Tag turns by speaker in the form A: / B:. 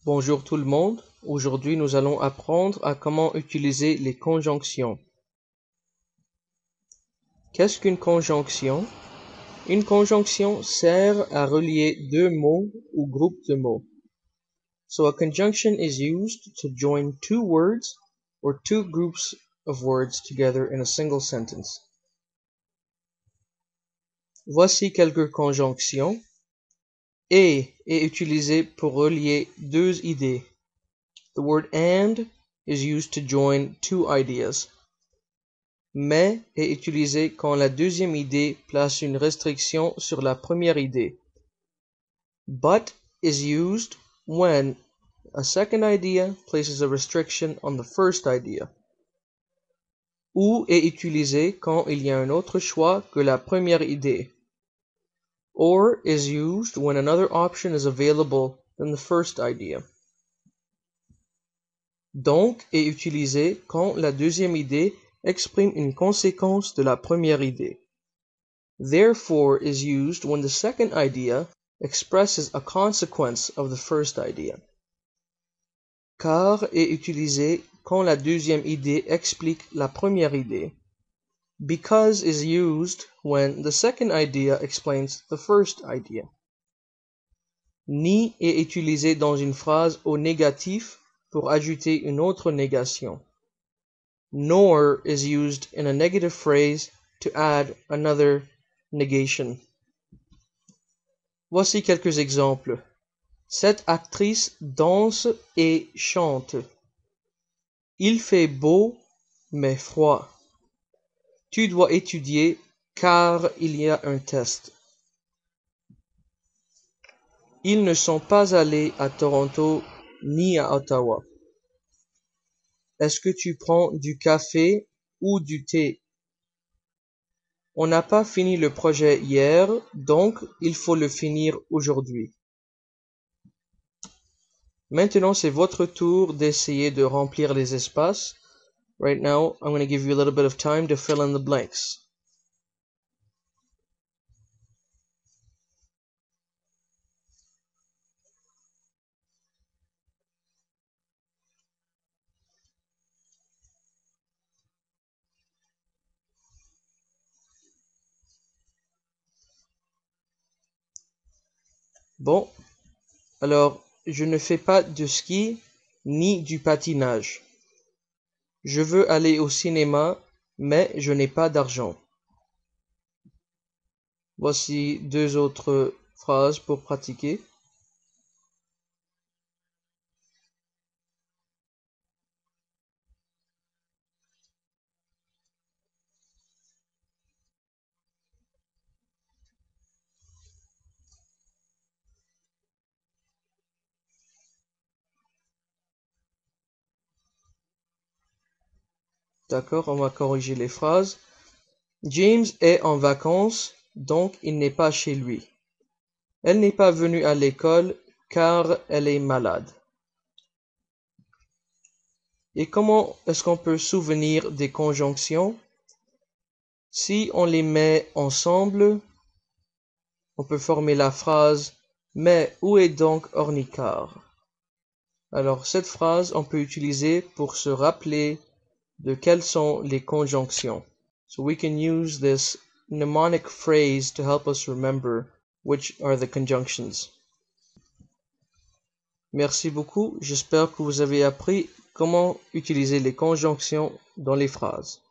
A: Bonjour tout le monde. Aujourd'hui, nous allons apprendre à comment utiliser les conjonctions. Qu'est-ce qu'une conjonction? Une conjonction sert à relier deux mots ou groupes de mots. So a conjunction is used to join two words or two groups of words together in a single sentence. Voici quelques conjonctions. Et est utilisé pour relier deux idées. The word and is used to join two ideas. Mais est utilisé quand la deuxième idée place une restriction sur la première idée. But is used when a second idea places a restriction on the first idea. Ou est utilisé quand il y a un autre choix que la première idée. Or is used when another option is available than the first idea. Donc est utilisé quand la deuxième idée exprime une conséquence de la première idée. Therefore is used when the second idea expresses a consequence of the first idea. Car est utilisé quand la deuxième idée explique la première idée. Because is used when the second idea explains the first idea. Ni est utilisé dans une phrase au négatif pour ajouter une autre négation. Nor is used in a negative phrase to add another negation. Voici quelques exemples. Cette actrice danse et chante. Il fait beau mais froid. Tu dois étudier car il y a un test. Ils ne sont pas allés à Toronto ni à Ottawa. Est-ce que tu prends du café ou du thé? On n'a pas fini le projet hier, donc il faut le finir aujourd'hui. Maintenant, c'est votre tour d'essayer de remplir les espaces. Right now, I'm going to give you a little bit of time to fill in the blanks. Bon, alors, je ne fais pas de ski ni du patinage. Je veux aller au cinéma, mais je n'ai pas d'argent. Voici deux autres phrases pour pratiquer. D'accord, on va corriger les phrases. James est en vacances, donc il n'est pas chez lui. Elle n'est pas venue à l'école car elle est malade. Et comment est-ce qu'on peut souvenir des conjonctions? Si on les met ensemble, on peut former la phrase « Mais où est donc Ornicar ?» Alors cette phrase, on peut utiliser pour se rappeler de quelles sont les conjonctions. So we can use this mnemonic phrase to help us remember which are the conjunctions. Merci beaucoup, j'espère que vous avez appris comment utiliser les conjonctions dans les phrases.